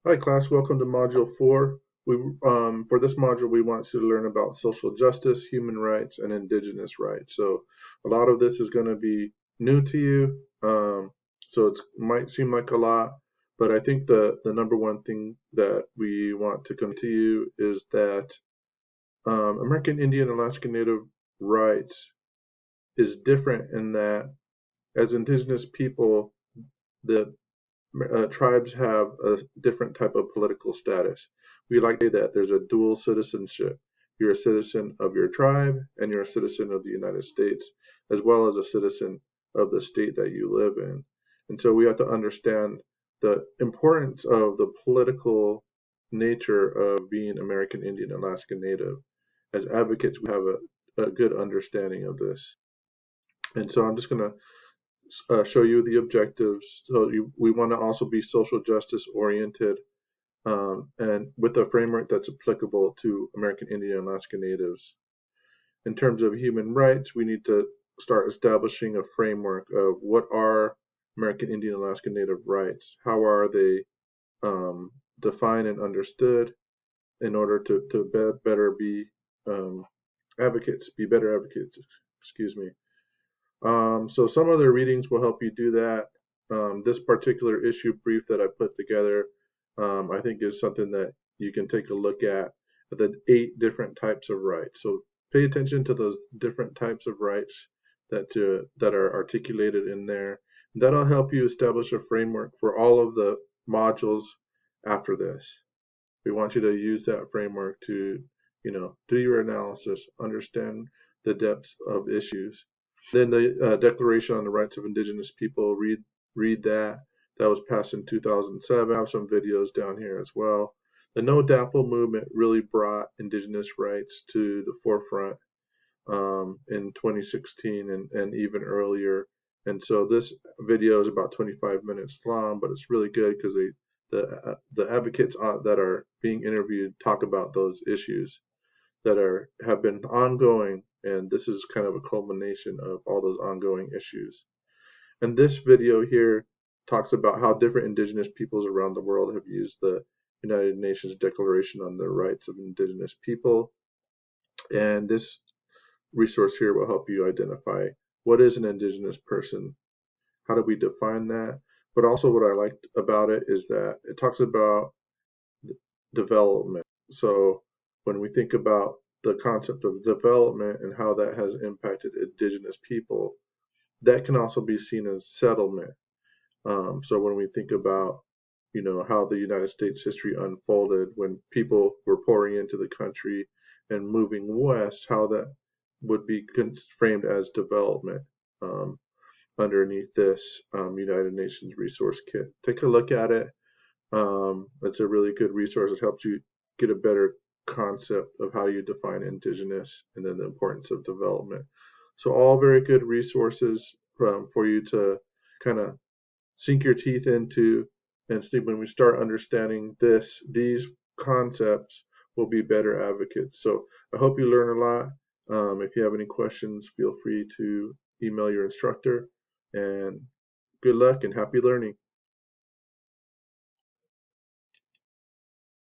Hi class, welcome to Module 4. For this module, we want you to learn about social justice, human rights, and Indigenous rights. So a lot of this is going to be new to you, so it might seem like a lot, but I think the number one thing that we want to come to you is that American Indian Alaska Native rights is different in that as Indigenous people, the tribes have a different type of political status. We like to say that there's a dual citizenship. You're a citizen of your tribe and you're a citizen of the United States, as well as a citizen of the state that you live in. And so we have to understand the importance of the political nature of being American Indian Alaska Native. As advocates, we have a good understanding of this. And so I'm just going to show you the objectives. So we want to also be social justice oriented and with a framework that's applicable to American Indian and Alaska Natives. In terms of human rights, we need to start establishing a framework of what are American Indian and Alaska Native rights, how are they defined and understood in order to better be better advocates, excuse me. So some of the readings will help you do that. This particular issue brief that I put together, I think is something that you can take a look at, the 8 different types of rights. So pay attention to those different types of rights that are articulated in there. That'll help you establish a framework for all of the modules after this. We want you to use that framework to, do your analysis, understand the depths of issues. Then the Declaration on the Rights of Indigenous People, read that. That was passed in 2007. I have some videos down here as well. The No DAPL movement really brought Indigenous rights to the forefront in 2016 and even earlier. And so this video is about 25 minutes long, but it's really good because the advocates that are being interviewed talk about those issues that have been ongoing, and this is kind of a culmination of all those ongoing issues. And this video here talks about how different Indigenous peoples around the world have used the United Nations Declaration on the Rights of Indigenous People. And this resource here will help you identify what is an Indigenous person, how do we define that, but also what I liked about it is that it talks about development. So when we think about the concept of development and how that has impacted Indigenous people, that can also be seen as settlement. So when we think about, how the United States history unfolded when people were pouring into the country and moving west, how that would be framed as development underneath this United Nations resource kit. Take a look at it. It's a really good resource. It helps you get a better concept of how you define Indigenous and then the importance of development. So all very good resources for you to kind of sink your teeth into, and when we start understanding these concepts, we'll be better advocates. So I hope you learn a lot. If you have any questions, feel free to email your instructor, and good luck and happy learning.